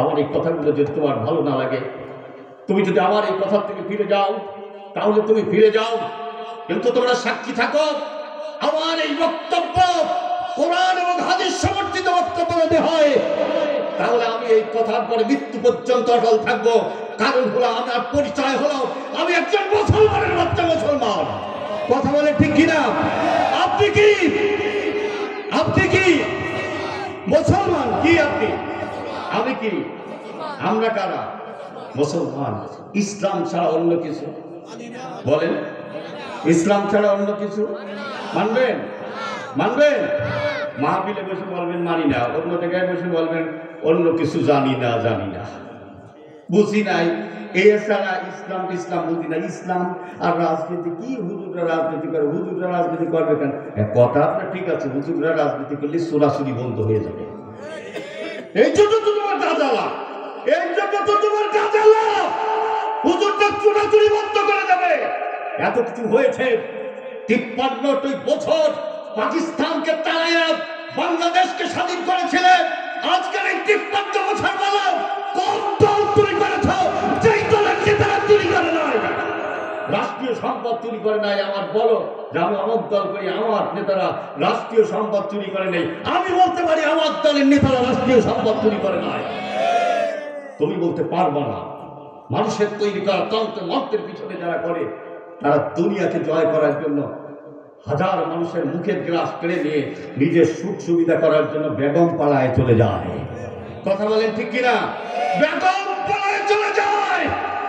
আমার এই কথাগুলো যদি তোমার ভালো না লাগে, তুমি যদি আমার এই কথা থেকে ফিরে যাও, তাহলে তুমি ফিরে যাও, কিন্তু তোমরা সাক্ষী থাকো আমার এই বক্তব্য কোরআন এবং হাদিস সমর্থিত বক্তব্য যদি হয়, তাহলে আমি এই কথার পরে মৃত্যু পর্যন্ত অটল থাকবো। কারণ হলো আমার পরিচয় হলো আমি একজন মুসলমানের বাচ্চা মুসলমান। কথা বলে ঠিক কিনা? আপনি কি মুসলমান? কি আপনি? আমি কি? আমরা কারা? মুসলমান। ইসলাম ছাড়া অন্য কিছু বলেন, ইসলাম ছাড়া অন্য কিছু মানবেন? মাহফিলে বসে বলবেন মানি না, অন্য জায়গায় বসে বলবেন অন্য কিছু জানি না বুঝি নাই, এছাড়া ইসলাম বুঝি না। ইসলাম আর রাজনীতি কি? হুজুররা রাজনীতি করে, হুজুররা রাজনীতি করবে কেন? কথা আপনার ঠিক আছে, হুজুররা রাজনীতি করলে চোরাচুরি বন্ধ হয়ে যাবে। এই জন্য তো তোমার গাজালা, হুজুরটা চোরাচুরি বন্ধ করে দেবে। এত কিছু হয়েছে, 53 বছর পাকিস্তানকে তাড়াইয়া বাংলাদেশকে স্বাধীন করেছিলেন। আজকের এই 53 বছর বলো কোন দল চুরি করেছ? যেই দলের নেতারা চুরি করে নাই, রাষ্ট্রীয় সম্পদ চুরি করে নাই। আমার বলো যে আমি অমুক দল করি, আমার নেতারা রাষ্ট্রীয় সম্পদ চুরি করে নেই। আমি বলতে পারি আমার দলের নেতারা রাষ্ট্রীয় সম্পদ চুরি করে নাই। তুমি বলতে পারবা না। মানুষের তৈরি করা তন্ত্র মন্ত্রের পিছনে যারা করে, তারা দুনিয়াকে জয় করার জন্য হাজার মানুষের মুখের গ্রাস কেড়ে নিয়ে নিজের সুখ সুবিধা করার জন্য বেগম পাড়ায় চলে যায়। কথা বলেন ঠিক কিনা? বেগম পাড়ায় চলে যায়,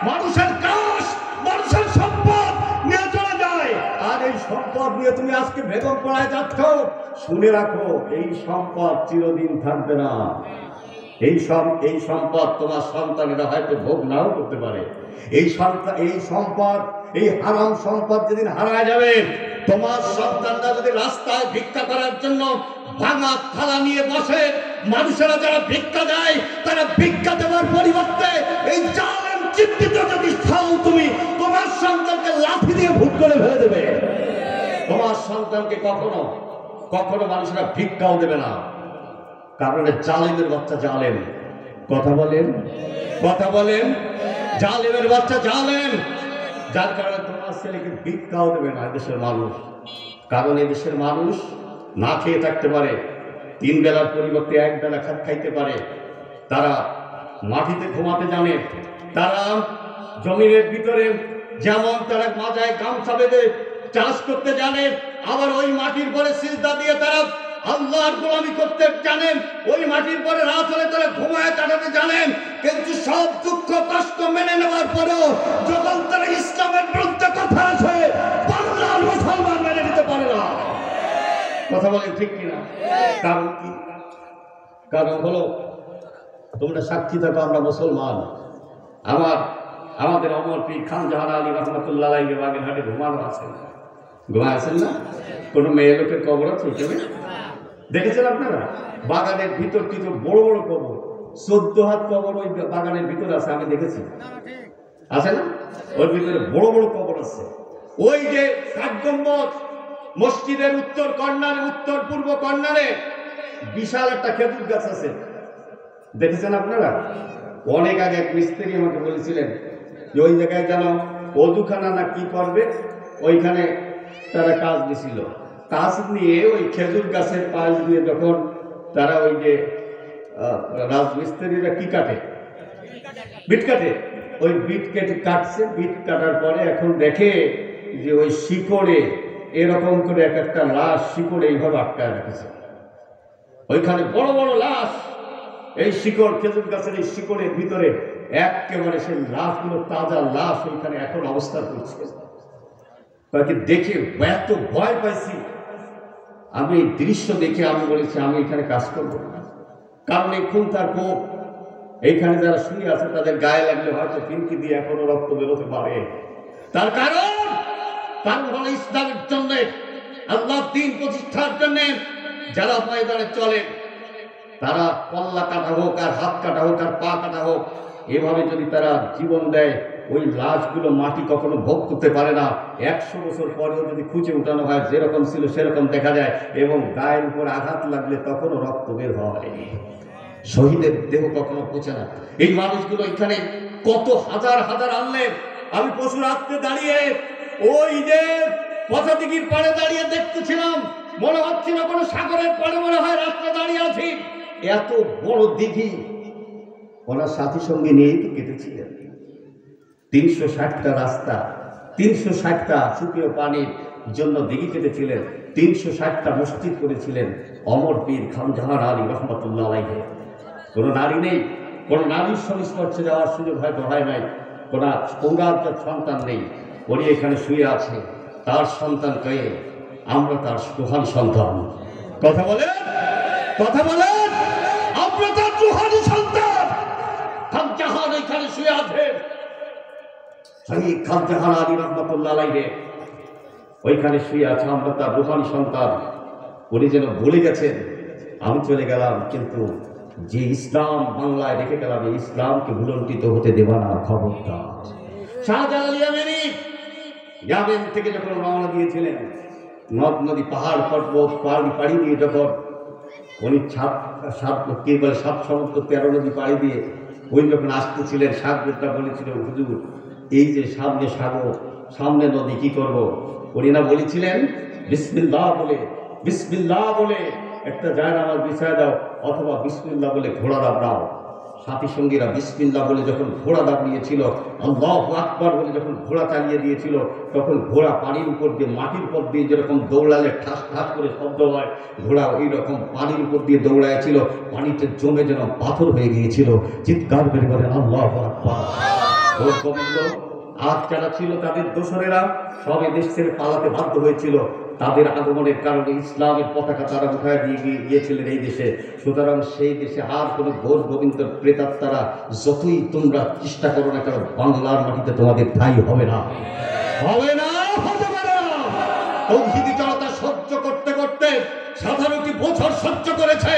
মানুষের গ্রাস, মানুষের সম্পদ নিয়ে চলে যায়। আর এই সম্পদ নিয়ে তুমি আজকে বেগম পাড়ায় যাচ্ছ, শুনে রাখো এই সম্পদ চিরদিন থাকবে না। এই সম্পদ তোমার সন্তানেরা হয়তো ভোগ নাও করতে পারে। এই সম্পদ, এই হারাম সম্পদ যেদিন হারায় যাবে, তোমার সন্তানরা যদি রাস্তায় ভিক্ষা করার জন্য ভাঙা থালা নিয়ে বসে, মানুষেরা যারা ভিক্ষা দেয় তারা ভিক্ষা দেওয়ার পরিবর্তে এই জালেম চিন্তিত যদি খাও, তুমি তোমার সন্তানকে লাঠি দিয়ে ভুট করে ফেলে দেবে। তোমার সন্তানকে কখনো মানুষেরা ভিক্ষাও দেবে না, কারণ জালেমের বাচ্চা জালেম। কথা বলেন জালেমের বাচ্চা জালেম। যার কারণে তোমার ছেলেকে ভিক্ষাও দেবে না এদেশের মানুষ। কারণ এদেশের মানুষ না খেয়ে থাকতে পারে, 3 বেলার পরিবর্তে 1 বেলা খাইতে পারে। তারা মাটিতে ঘুমাতে জানে, তারা জমিনের ভিতরে যেমন তারা মাজায় গামছা বেঁধে চাষ করতে জানে, আবার ওই মাটির পরে সিজদা দিয়ে তারা আল্লাহর গোলামি করতে জানেন, ওই মাটির পরে রাত হলে তারা ঘুমায় কাটাতে জানেন। কিন্তু সব দুঃখ কষ্ট মেনে নেওয়ার পরেও যখন তারা ইসলামের বিরুদ্ধে কথা আছে, বাংলার মুসলমান মেনে নিতে পারে না। কথা বলেন ঠিক কিনা? কারণ কি? কারণ হলো তোমরা সাক্ষী থাকো আমরা মুসলমান। আমাদের অমর পীর খান জাহান আলী রহমতুল্লাহ আলাইহি বাগেরহাটে ঘুমানো আছেন না? কোনো মেয়ে লোকের কবর আছে এখানে? দেখেছেন আপনারা? বাগানের ভিতর বড় বড় কবর, 14 হাত কবর ওই বাগানের ভিতরে আছে, আমি দেখেছি। আছে না? ওর ভিতরে বড় বড় কবর আছে। ওই যে 7 গম্বুজ মসজিদের উত্তর পূর্ব কর্নারে বিশাল একটা খেজুর গাছ আছে, দেখেছেন আপনারা? অনেক আগে এক মিস্ত্রি আমাকে বলেছিলেন যে ওই জায়গায় যেন অজুখানা না কি করবে, ওইখানে তারা কাজ দিছিল। কাজ নিয়ে ওই খেজুর গাছের পাশ দিয়ে যখন তারা ওই যে রাজমিস্ত্রিরা কি কাটে, বিট কাটে, ওই বিট কেটে কাটছে। বিট কাটার পরে এখন দেখে যে ওই শিকড়ে এরকম করে একটা লাশ শিকড়ে এইভাবে আটকায় রেখেছে। ওইখানে বড় বড় লাশ, এই শিকড়, খেজুর গাছের এই শিকড়ের ভিতরে একেবারে সেই লাশগুলো, তাজা লাশ ওইখানে এখন অবস্থান করছে। দেখে এত ভয় পাইছি আমি। এই দৃশ্য দেখে আমি বলেছি আমি এখানে কাজ করবো না। কারণ এখন তার কোপ এইখানে যারা শুয়ে আছে তাদের গায়ে লাগলে হয়তো ফিনকি দিয়ে এখনো রক্ত বেরোতে পারে। তার কারণ হলো ইসলামের জন্য, আল্লাহর দ্বীন প্রতিষ্ঠার জন্য যারা ময়দানে চলে, তারা পল্লা কাটা হোক আর হাত কাটা হোক আর পা কাটা হোক, এভাবে যদি তারা জীবন দেয় ওই লাশগুলো মাটি কখনো ভোগ করতে পারে না। 100 বছর পরেও যদি খুঁজে উঠানো হয় যেরকম ছিল সেরকম দেখা যায়, এবং গায়ের উপর আঘাত লাগলে তখনও রক্ত বের হয়। শহীদের দেহ কখনো পচে না। এই মানুষগুলো এখানে কত হাজার হাজার আনলেন। আমি পশু রাত্রে দাঁড়িয়ে ওই যে পথদিঘির পাড়ে দাঁড়িয়ে দেখতেছিলাম, মনে হচ্ছিল কোনো সাগরের পাড়ে মনে হয় রাস্তা দাঁড়িয়ে আছি। এত বড় দিঘি ওনার সাথী সঙ্গে নিয়েই তো কেটেছিলেন। 360টা রাস্তা, 360টা শুকনো পানির জন্য দিঘি কেটেছিলেন, 360টা মসজিদ করেছিলেন অমর পীর খানজাহান আলী রহমতুল্লাহ আলাইহি। কোনো নারী নেই, কোনো নারীর সংস্পর্শে যাওয়ার সুযোগ হয়তো হয় নাই, কোনো পৌরাত্মক সন্তান নেই। উনি এখানে শুয়ে আছে, তার সন্তান কে? আমরা তার রুহানি সন্তান। কথা বলেন, কথা বলেন, আমরা তার রুহানি সন্তান। খানজাহান এখানে শুয়ে আছে, শহীদ খানজাহান আলী রহমতুল্লাহ আলাইহি ওইখানে শুয়ে আছে, আমরা তার রুহানি সন্তান। উনি যেন বলে গেছেন আমি চলে গেলাম, কিন্তু যে ইসলাম বাংলায় রেখে গেলাম এই ইসলামকে ভুলন্টিত হতে দেবা না, খবরদার। শাহজালাল ইয়ামেনি ইয়ামেন থেকে যখন রওনা দিয়েছিলেন, নদ নদী পাহাড় পর্বত পাড়ি দিয়ে যখন উনি সাত সমুদ্র 13 নদী পাড়ি দিয়ে উনি যখন আসতেছিলেন, সাগরটা বলেছিল হুজুর এই যে সামনে সাগর, সামনে নদী, কি করব? উনি না বলেছিলেন বিসমিল্লাহ বলে, বিসমিল্লাহ বলে একটা জায়নামাজ বিছায় দাও, অথবা বিসমিল্লাহ বলে ঘোড়া দাবড়াও। সাথী সঙ্গীরা বিসমিল্লাহ বলে যখন ঘোড়া দাবড়িয়েছিল, আল্লাহু আকবার বলে যখন ঘোড়া চালিয়ে দিয়েছিল, তখন ঘোড়া পানির উপর দিয়ে, মাটির উপর দিয়ে যেরকম দৌড়ালে ঠাস ঠাস করে শব্দ হয়, ঘোড়া ওই রকম পানির উপর দিয়ে দৌড়াইছিল, পানিতে জমে যেন পাথর হয়ে গিয়েছিল। চিৎকার করে বলে আল্লাহু আকবার। ওর গোবিন্দ আজ যারা ছিল তাদের দোসরেরা সব দেশ ছেড়ে পালাতে বাধ্য হয়েছিল। তাদের আগমনের কারণে ইসলামের পতাকা তারা উঠায় দিয়ে গিয়েছিলেন এই দেশে। সুতরাং সেই দেশে আর কোনো গৌর গোবিন্দ প্রেতাত্মারা যতই তোমরা চেষ্টা করো না কারণ বাংলার মাটিতে তোমাদের ঠাঁই হবে না, হবে না, হতে পারে না। তৌহিদি জনতা সহ্য করতে করতে 17টি বছর সহ্য করেছে,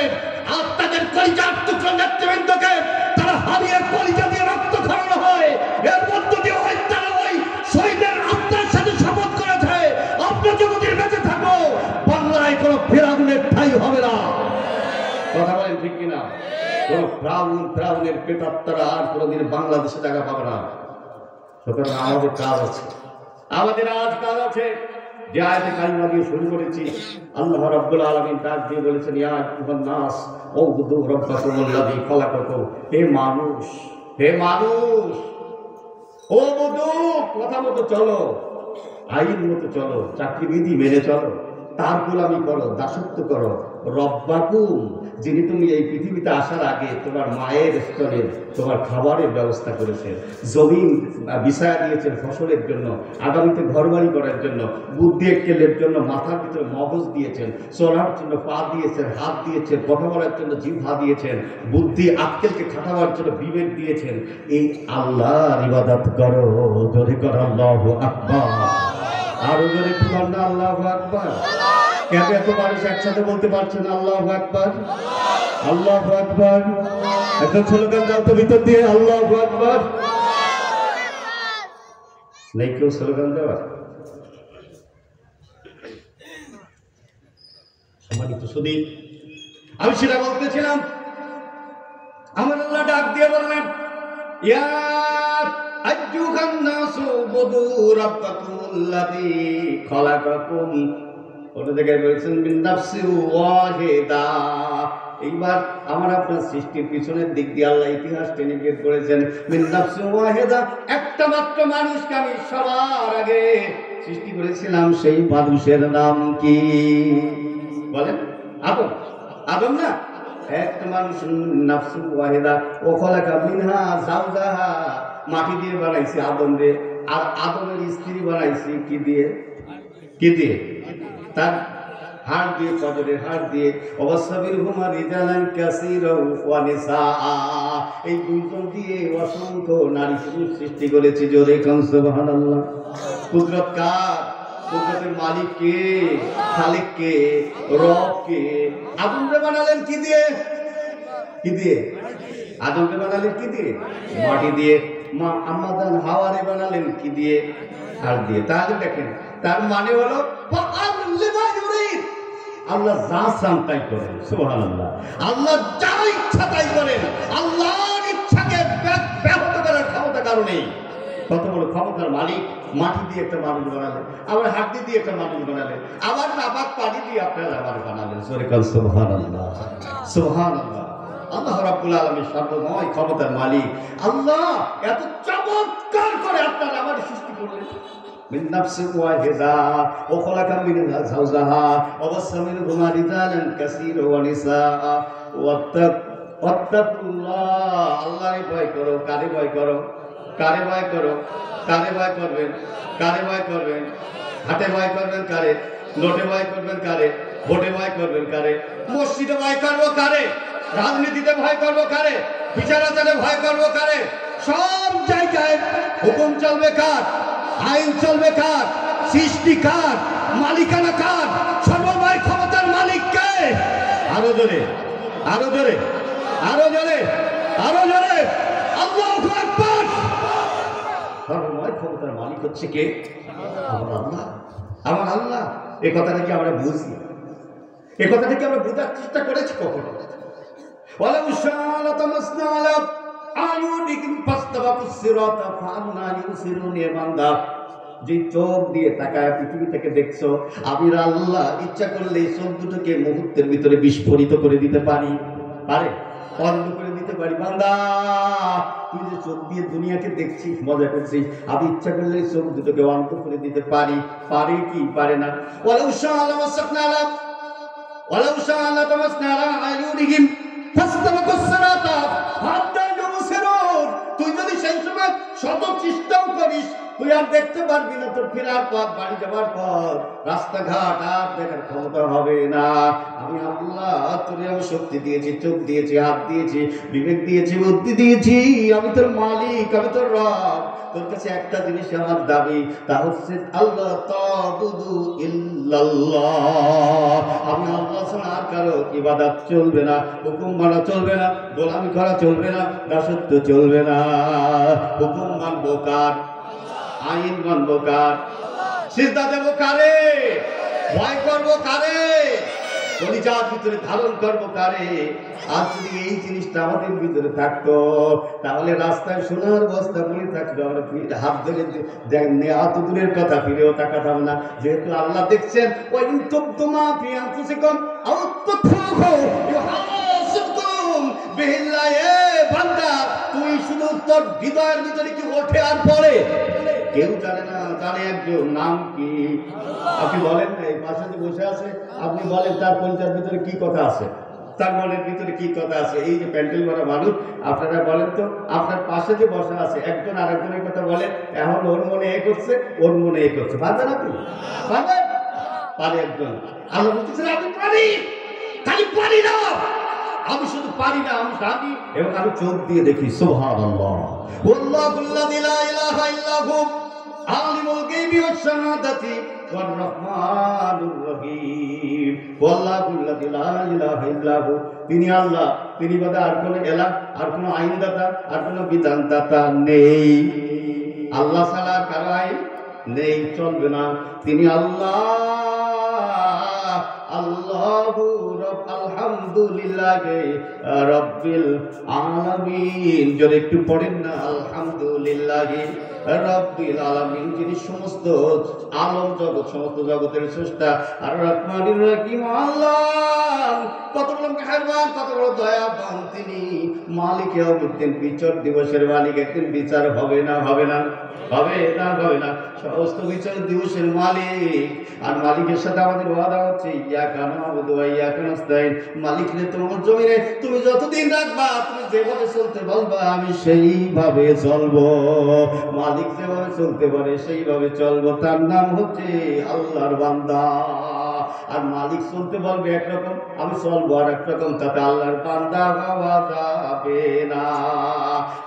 আর তাদের কলিজার টুকরো নেতৃবৃন্দকে তারা হারিয়ে কলিজা দিয়ে রক্ত খরানো হয়। এর মধ্য দিয়ে তারা ওই শহীদের আত্মার সাথে শপথ করেছে আমরা যতদিন বেঁচে থাকবো বাংলায় কোনো ফেরাউনের ঠাঁই হবে না। কথা বলেন ঠিক কিনা? কোন ফেরাউনের প্রেতাত্মারা আর কোনোদিন বাংলাদেশে জায়গা পাবে না। সুতরাং আমাদের কাজ আছে, আমাদের আজ কাজ আছে। যে আয়াতে কালিমা দিয়ে শুরু করেছি, আল্লাহ রাব্বুল আলামিন ডাক দিয়ে বলেছেন ইয়া আইয়ুহান নাস উবুদু রাব্বাকুমুল্লাযী খালাকাকুম। হে মানুষ, হে মানুষ, ও বুদু, কথা মতো চলো, আইন মতো চলো, চাকরিবিধি মেনে চলো, তার গোলামি করো, দাসত্ব করো। রব্বাকুম, যিনি তুমি এই পৃথিবীতে আসার আগে তোমার মায়ের স্তরে তোমার খাবারের ব্যবস্থা করেছেন, জমিন বিছায়া দিয়েছেন ফসলের জন্য, আগামীতে ঘরবাড়ি করার জন্য, বুদ্ধি এক্কেলের জন্য মাথার ভিতরে মগজ দিয়েছেন, চলার জন্য পা দিয়েছেন, হাত দিয়েছেন, কথা বলার জন্য জিহ্বা দিয়েছেন, বুদ্ধি আক্কেলকে খাটাবার জন্য বিবেক দিয়েছেন। এই আল্লাহর ইবাদত করো, জোরে করো আল্লাহু আকবার। আরো জোরে কি বলনা আল্লাহু আকবার। কেন এত মানুষ একসাথে বলতে পারছে না আল্লাহু আকবার, আল্লাহু আকবার? একটা স্লোগান দাও তো ভিতর দিয়ে, আল্লাহু আকবার। নেই কেউ স্লোগান দেওয়া? সম্মানিত সুধী, আমি সেটা বলতেছিলাম। আমার আল্লাহ ডাক দিয়ে বললেন ইয়া আইয়ুহান নাসু উবুদু রাব্বাকুমুল্লাযী খালাকাকুম। ওটা জায়গায় বলছেন মিন নাফসিন ওয়াহিদা। এইবার আমার আপনার সৃষ্টির পিছনের দিক দিয়ে আল্লাহ ইতিহাস টেনে বের করেছেন। মিন নাফসিন ওয়াহিদা, একটা মাত্র মানুষকে আমি সবার আগে সৃষ্টি করেছিলাম। সেই মানুষের নাম কি বলেন? আদম। আদম না? একটা মানুষ, নাফসুন ওয়াহিদা, ও খালাকা মিনহা যাওজাহা, মাটি দিয়ে বানাইছে আদম রে। আর আদমের স্ত্রী বানাইছে কি দিয়ে? কি দিয়ে? তার হাড় দিয়ে, কদরের হাড় দিয়ে। অবসাবির হুমা রিজালান কাসীরাও ওয়া নিসাআ, এই দুইজন দিয়ে অসংখ্য নারী পুরুষ সৃষ্টি করেছে। জোরে কান সুবহানাল্লাহ। কুদরত কার? কুদরতের মালিক কে? খালিক কে? রব কে? আদমকে বানালেন কি দিয়ে? কি দিয়ে? আদমকে বানালেন কি দিয়ে? মাটি দিয়ে। মা আম্মাজান হাওয়ারে বানালেন কি দিয়ে? আর দিয়ে। তাহলে দেখেন তার মানে হলো আল্লাহ যা চান তাই করেন। সুবহানাল্লাহ। আল্লাহ যা ইচ্ছা তাই করেন। আল্লাহর ইচ্ছাকে ব্যাহত করার ক্ষমতা কারণে কত বড় ক্ষমতার মালিক। মাটি দিয়ে একটা মানুষ বানালেন, আবার হাড্ডি দিয়ে একটা মানুষ বানালেন, আবার নাপাক পানি দিয়ে আপনার আবার বানালেন। সুবহানাল্লাহ, সুবহানাল্লাহ। আল্লাহ রাব্বুল আলামিন সর্বময় ক্ষমতার মালিক। আল্লাহ এত চমৎকার করে আপনার আমার সৃষ্টি করলেন। من نفس واحدة وخلق منها زوجها وبث منهما رجالا كثيرا ونساء واتقوا الله আল্লাহর ভয় করো। কারে ভয় করো? কারে ভয় করো? কারে ভয় করবেন? কারে ভয় করবেন? হাটে ভয় করবেন কারে? নোটে ভয় করবেন কারে? ভোটে ভয় করবেন কারে? মসজিদে ভয় করবো কারে? রাজনীতিতে ভয় করবো কারে? বিচার আচারে ভয় করবো কারে? সব জায়গায় হুকুম চলবে কার? আইন চলবে কার? সৃষ্টি কার? মালিকানা কার? সর্বময় ক্ষমতার মালিক কে? আরো জোরে, আরো জোরে, আরো জোরে, আরো জোরে। আল্লাহু আকবার। সর্বময় ক্ষমতার মালিক হচ্ছে কে? আমার আল্লাহ। আমার আল্লাহ। এই কথাটা কি আমরা বুঝি? এই কথাটা কি আমরা বোঝার চেষ্টা করেছি কখনো? ওয়ালাউ শাআ তামাসনা আলা আয়ুনিকুম ফাস্তাবাকুস সিরাতা ফাআন্না ইউসিরুন। বান্দা, যে চোখ দিয়ে তাকায় পৃথিবী থেকে দেখছো, আমি আল্লাহ ইচ্ছা করলে এই চোখ দুটোকে মুহূর্তের ভিতরে বিস্ফোরিত করে দিতে পারি। পারে? বন্ধ করে দিতে পারি। বান্দা, তুই যে চোখ দিয়ে দুনিয়াকে দেখছিস, মজা করছিস, আমি ইচ্ছা করলে এই চোখ দুটোকে অন্ধ করে দিতে পারি। পারে কি পারে না? ওয়ালাউ শাআ লামাসাকনা আলা ওয়ালাউ শাআ লাতামাসনা আলা আয়ুনিহিম ফাস্তাবাকুস সিরাতা হাত্তা ইউসিরুন। তুই যদি সেই সময় শত চেষ্টাও করিস, তুই আর দেখতে পারবি না। তোর ফেরার পথ, বাড়ি যাওয়ার পথ, রাস্তাঘাট আর দেখার ক্ষমতা হবে না। আমি আল্লাহ তোরে আমি শক্তি দিয়েছি, চোখ দিয়েছি, হাত দিয়েছি, বিবেক দিয়েছি, বুদ্ধি দিয়েছি। আমি তোর মালিক, আমি তোর রব। তোর কাছে একটা জিনিস আমার দাবি, তা হচ্ছে আল্লাহ তাবুদু ইল্লাল্লাহ। আমি আল্লাহ ছাড়া আর কারো ইবাদত চলবে না, হুকুম মানা চলবে না, গোলামি করা চলবে না, দাসত্ব চলবে না। হুকুম মানবো কার? আইন মানবো কার? সিজদা দেবো কারে? ভয় করবো কারে? কলিজার ভিতরে ধারণ করবো কারে? আর যদি এই জিনিসটা আমাদের ভিতরে থাকতো, তাহলে রাস্তায় সোনার বস্তা পড়ে থাকতো, আমরা হাত ধরে এত দূরের কথা ফিরেও তাকাতাম না। যেহেতু আল্লাহ দেখছেন, ওই তুমা ফিয়ানফুসিকুম আও তুখফুহু ইউহাসিবকুম বিল্লাহ। বান্দা, তুই শুধু তোর হৃদয়ের ভিতরে কি ওঠে আর পড়ে কেউ জানে না। জানে একজন, নাম কি? আপনি বলেন না, এই পাশে যে বসে আছে, আপনি বলেন তার কলিজার ভিতরে কি কথা আছে, তার মনের ভিতরে কি কথা আছে। এই যে প্যান্ডেল করা মানুষ, আপনারা বলেন তো, আপনার পাশে যে বসা আছে, একজন আরেকজনের কথা বলেন, এখন ওর মনে এ করছে, ওর মনে এ করছে। পারবেন আপনি? পারবেন? পারে একজন। আল্লাহ বলতেছেন, আমি পারি, খালি পারি না, আমি শুধু পারি না, আমি জানি এবং আমি চোখ দিয়ে দেখি। সুবহানাল্লাহ। ওয়াল্লাহুল্লাযী লা ইলাহা ইল্লা হু আলিমুল গায়বি ওয়াশ শাহাদাতি ওয়ার রহমানুর রহিম। ওয়াল্লাহুল্লাযী লা ইলাহা ইল্লা হু, তিনি আল্লাহ, তিনি বাদে আর কোনো এলাহ, আর কোনো আইনদাতা, আর কোনো বিধানদাতা নেই। আল্লাহ ছাড়া কারো আইন নেই, চলবে না। তিনি আল্লাহ। আল্লাহু রাব আলহামদুলিল্লাহি রাব্বিল আলামিন। যদি একটু পড়েন না, আলহামদুলিল্লাহি রাব্বিল আলামিন, যিনি সমস্ত আলম জগৎ, সমস্ত জগতের স্রষ্টা। আর রহমানির রহিম আল্লাহ, কত বড় মেহেরবান, কত বড় দয়াবান তিনি। মালিক ইয়াউমিদ্দিন, বিচার দিবসের মালিক। একদিন বিচার হবে না? হবে না? হবে না? হবে না? সমস্ত বিচার দিবসের মালিক। আর মালিকের সাথে আমাদের ওয়াদা হচ্ছে, ইয়াকা না'বুদু ওয়া ইয়াকা নাস্তাইন। মালিক রে, তোমার জমিনে তুমি যতদিন রাখবা, তুমি যেভাবে চলতে বলবা, আমি সেইভাবে চলবো। মালিক যেভাবে চলতে পারে সেইভাবে চলবো। তার নাম হচ্ছে আল্লাহর বান্দা। আর মালিক চলতে বলবে একরকম, আমি চলবো আর একরকম, তাতে আল্লাহর বান্দা হওয়া যাবে না।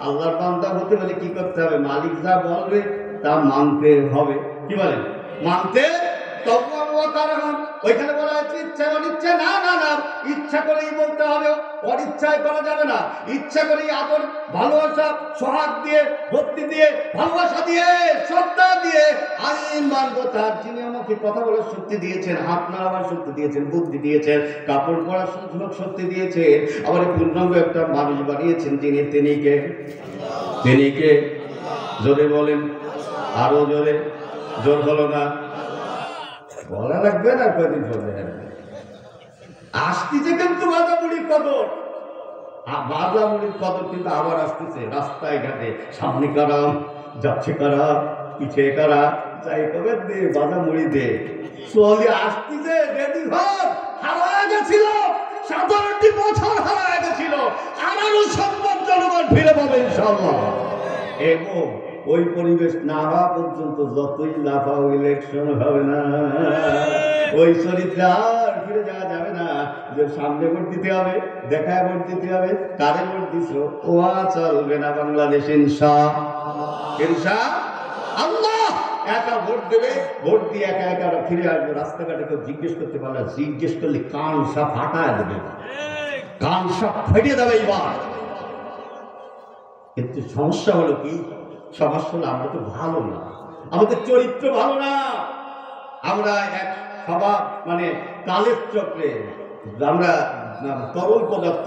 আল্লাহর বান্দা হতে হলে কি করতে হবে? মালিক যা বলবে তা মানতে হবে। কি বলেন? মানতে। ওইখানে বলা হয়েছে ইচ্ছায় অনিচ্ছায়, না না না, ইচ্ছা করেই বলতে হবে, অনিচ্ছায় করা যাবে না। ইচ্ছা করেই আদর, ভালোবাসা, সোহাগ দিয়ে, ভক্তি দিয়ে, ভালোবাসা দিয়ে, শ্রদ্ধা দিয়ে আমি মানবো তার যিনি আমাকে কথা বলার শক্তি দিয়েছেন, হাত নাড়াবার শক্তি দিয়েছেন, বুদ্ধি দিয়েছেন, কাপড় পরার সুযোগ শক্তি দিয়েছেন, আমার পূর্ণাঙ্গ একটা মানুষ বানিয়েছেন যিনি, তিনি কে? তিনি কে? জোরে বলেন, আরো জোরে। জোর হলো না, বলা লাগবে না, কদিন চলবে। আসতেছে কিন্তু বাজামুড়ির কদর, বাজামুড়ির কদর কিন্তু আবার আসতেছে রাস্তায় ঘাটে। সামনে কারা, যাচ্ছে কারা, পিছে কারা, যাই কবে দে বাজামুড়ি দে, চলে আসতেছে। রেডি ঘর হারায় গেছিল, 17টি বছর হারায় গেছিল, আরো সম্মান জনগণ ফিরে পাবে ইনশাআল্লাহ। এবং ওই পরিবেশ না হওয়া পর্যন্ত যতই লাফাও ইলেকশন হবে না, ওই চরিত্রে আর ফিরে যাওয়া যাবে না। যে সামনে ভোট দিতে হবে, দেখায় ভোট দিতে হবে, কারে ভোট দিছ ও চলবে না বাংলাদেশ ইনশাআল্লাহ। একা ভোট দেবে, ভোট দিয়ে একা একা ফিরে আসবে। রাস্তাঘাটে কেউ জিজ্ঞেস করতে পারলে, জিজ্ঞেস করলে কান সাপ ফাটায় দেবে, কান সাপ ফেটে দেবে এবার। কিন্তু সমস্যা হলো কি, সমস্যা হলো আমরা তো ভালো না, আমাদের চরিত্র ভালো না। আমরা এক স্বভাব মানে কালের চক্রে আমরা তরল পদার্থ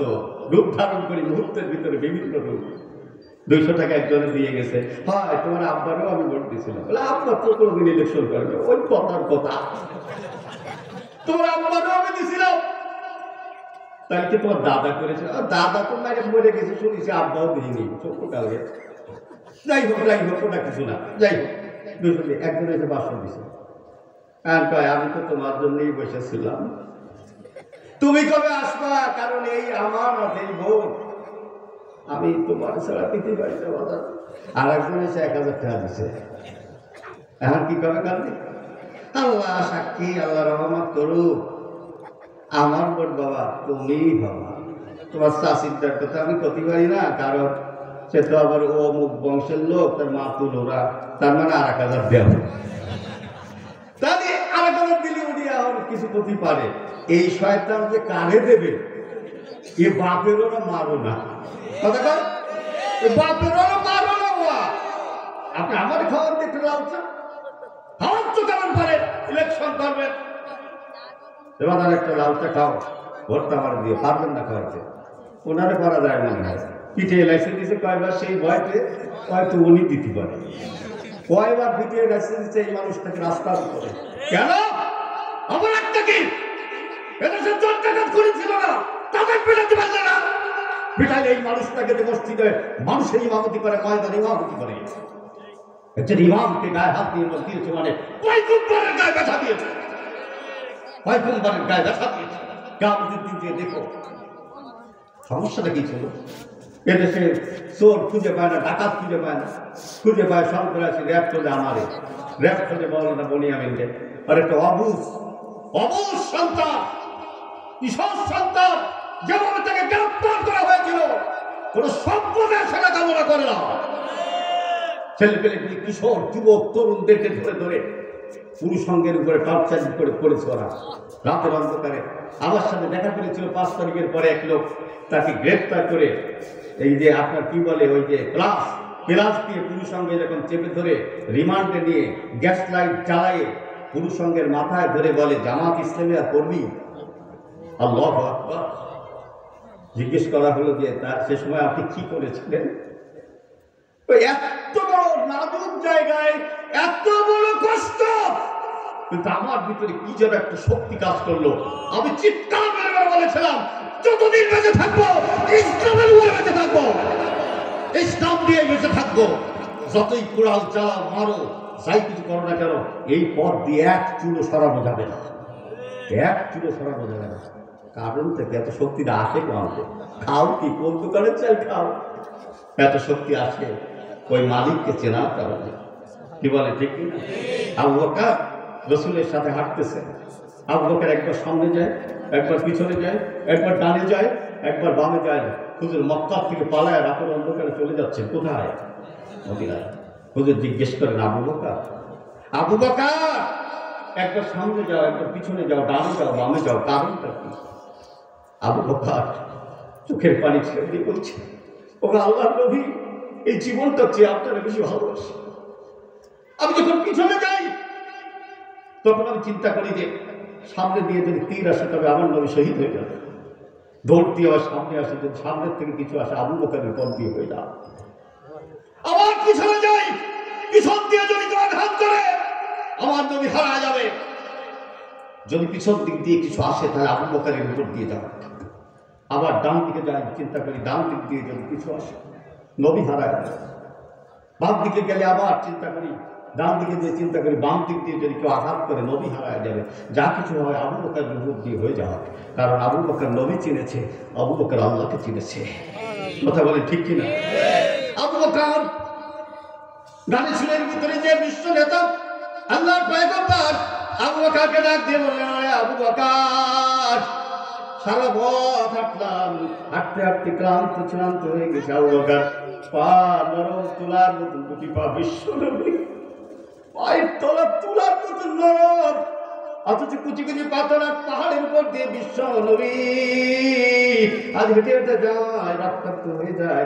রূপ ধারণ করি মুহূর্তের ভিতরে, বিভিন্ন রূপ। 200 টাকা একজনে দিয়ে গেছে, হয় তোমার আব্বারও আমি ভোট দিয়েছিলাম, বলে আব্বা তো কোনোদিন ইলেকশন করবে, ওই কথার কথা, তোমার আব্বারও আমি দিয়েছিলাম। তাই কি তোমার দাদা করেছে? দাদা তো মাইরে মরে গেছে শুনেছি, আব্বাও দিইনি, ছোট কালকে। যাই হোক যাই হোক, ওটা কিছু না, যাই হোক। 200 একজন এসে 500 দিছে, আর কয় আমি তো তোমার জন্যই বসেছিলাম, তুমি কবে আসবা, কারণ এই আমার এই ভোট, আমি তোমার ছাড়া দিতে পারি না বাজার। আর একজন এসে 1000 টাকা দিছে, এখন কি কবে কান্দি? আল্লাহ সাক্ষী, আল্লাহ রহমত করুক, আমার ভোট বাবা তুমিই বাবা। তোমার চাষিদার কথা আমি করতে পারি না, কারণ সে তো আবার ও মুখ বংশের লোক, তার মা তুলোরা, তার মানে আর 1000 দেওয়া, তাহলে আর 1000 দিলে উনি আর কিছু করতে পারে। এই শয়তান যে কারে দেবে, এ বাপেরও না মারো না, কথা কয়, বাপেরও না মারো না। আপনি আমার খাবার দেখতে লাউছে, খাওয়ার তো কেমন পারে, ইলেকশন করবেন, এবার আর একটা লাউটা খাও, ভোটটা আমার দিয়ে পারবেন না খাওয়াইতে, ওনারে পারা যায় মনে হয়। পিঠে লাইসেন্স দিচ্ছে কয়বার, সেই ভয়তে হয়তো উনি দিতে পারে। কয়বার পিঠে লাইসেন্স দিচ্ছে এই মানুষটাকে রাস্তার উপরে, কেন? আমার একটা কি এদেশে জনজাত করেছিল না, তাদের পেটাতে পারলে না, পিঠাইলে এই মানুষটাকে যে মসজিদে মানুষের ইমামতি করে, ময়দানে ইমামতি করে, একজন ইমামকে গায়ে হাত দিয়ে দিয়েছে, মানে পয়গম্বরের গায়ে ব্যথা দিয়েছে, পয়গম্বরের গায়ে ব্যথা দিয়েছে। কিয়ামতের দিন দিয়ে দেখো সমস্যাটা কি ছিল। এদেশে চোর খুঁজে পায় না, ডাকাত খুঁজে পায় না, খুঁজে পায় সন্ত্রাসী, র্যাব চলে আমারে, র্যাব চলে বলে বনিয়ামিনকে, আর একটা অবুঝ সন্তান, কিশোর সন্তান, যেভাবে তাকে গ্রেফতার করা হয়েছিল, কোন সম্পদের সেটা কামনা করে না। ছেলে পেলে কিশোর যুবক তরুণদেরকে ধরে ধরে পুরুষাঙ্গের উপরে টর্চার করে করেছে ওরা রাতের অন্ধকারে। আমার সাথে দেখা করেছিল 5 তারিখের পরে এক লোক, তাকে গ্রেফতার করে এই যে আপনার কি বলে ওই যে প্লাস দিয়ে পুরুষাঙ্গে যখন চেপে ধরে রিমান্ডে নিয়ে গ্যাস লাইট জ্বালায়ে পুরুষাঙ্গের মাথায় ধরে বলে জামাত ইসলামী আর কর্মী। আল্লাহু আকবার। জিজ্ঞেস করা হলো যে তার সে সময় আপনি কি করেছিলেন? এত বড় নাজুক জায়গায় এত বড় কষ্ট, কিন্তু আমার ভিতরে কি যেন একটা শক্তি কাজ করলো। আমি চিৎকার করে বলেছিলাম, যতদিন বেঁচে থাকবো ইসলামের উপরে বেঁচে থাকবো, ইসলাম দিয়ে বেঁচে থাকবো। যতই কুড়াল চালাও, মারো, যাই কিছু করো না কেন, এই পথ দিয়ে এক চুলো সরানো যাবে না, এক চুলো সরানো যাবে না। কারণ থেকে এত শক্তিটা আসে কাউকে, খাও কি কোন দোকানের চাল খাও, এত শক্তি আসে ওই মালিককে চেনার কারণে। কি বলে ঠিক না? আবু বকর রাসূলের সাথে হাঁটতেছে, আবু বকর একবার সামনে যায়, একবার পিছনে যায়, একবার ডানে যায়, একবার বামে যায়। হুজুর মক্কা থেকে পালায় রাতের অন্ধকারে চলে যাচ্ছেন কোথায়? মদিনায়। হুজুর জিজ্ঞেস করেন, আবু বকর একবার সামনে যাও, একবার পিছনে যাও, ডানে যাও, বামে যাও, কারণটা কি? আবু বকর চোখের পানি ছেড়ে দিয়ে বলছে, ওগো আল্লাহর নবী, এই জীবনটা চেয়ে আপনারা বেশি ভালোবাসি। আমি যখন পিছনে যাই তখন আমি চিন্তা করি যে সামনে দিয়ে যদি তীর আসে তবে আমার নবী শহীদ হয়ে যাবে, দৌড় দিয়ে আবার সামনে আসে, যদি সামনের থেকে কিছু আসে আবু বকরের পথ দিয়ে হয়ে যাবে। আবার পিছনে যাই, পিছন দিয়ে যদি কেউ আঘাত করে আমার নবী হারা যাবে, যদি পিছন দিক দিয়ে কিছু আসে তাহলে আবু বকরের উপর দিয়ে যাবে। আবার ডান দিকে যাই, চিন্তা করি ডান দিক দিয়ে যদি কিছু আসে নবী হারা যাবে। বাম দিকে গেলে আবার চিন্তা করি, ডান দিকে দিয়ে চিন্তা করি বাম দিক দিয়ে যদি কেউ আঘাত করে নবী হারা যাবে। যা কিছু হয় আবু বকরের উপর দিয়ে হয়ে যাওয়া, কারণ আবু বকর নবী চিনেছে, আবু বকর আল্লাহকে চিনেছে। কথা বলে ঠিক কিনা? আবু বকর গাড়ি ছিলেন ভিতরে যে বিশ্ব নেতা আল্লাহর পয়গম্বর আবু বকরকে ডাক দিয়ে বললেন, আরে আবু বকর, সারা পথ হাঁটলাম, হাঁটতে হাঁটতে ক্লান্ত হয়ে গেছে। আবু বকর পা নরম তুলার মতন, দুটি পা বিশ্ব নবী পায়ের তলা তুলার মতন নরম, অথচ কুচি কুচি পাথর আর পাহাড়ের উপর দিয়ে বিশ্ব নবী আজ হেঁটে হেঁটে যায়, রক্তাক্ত হয়ে যায়।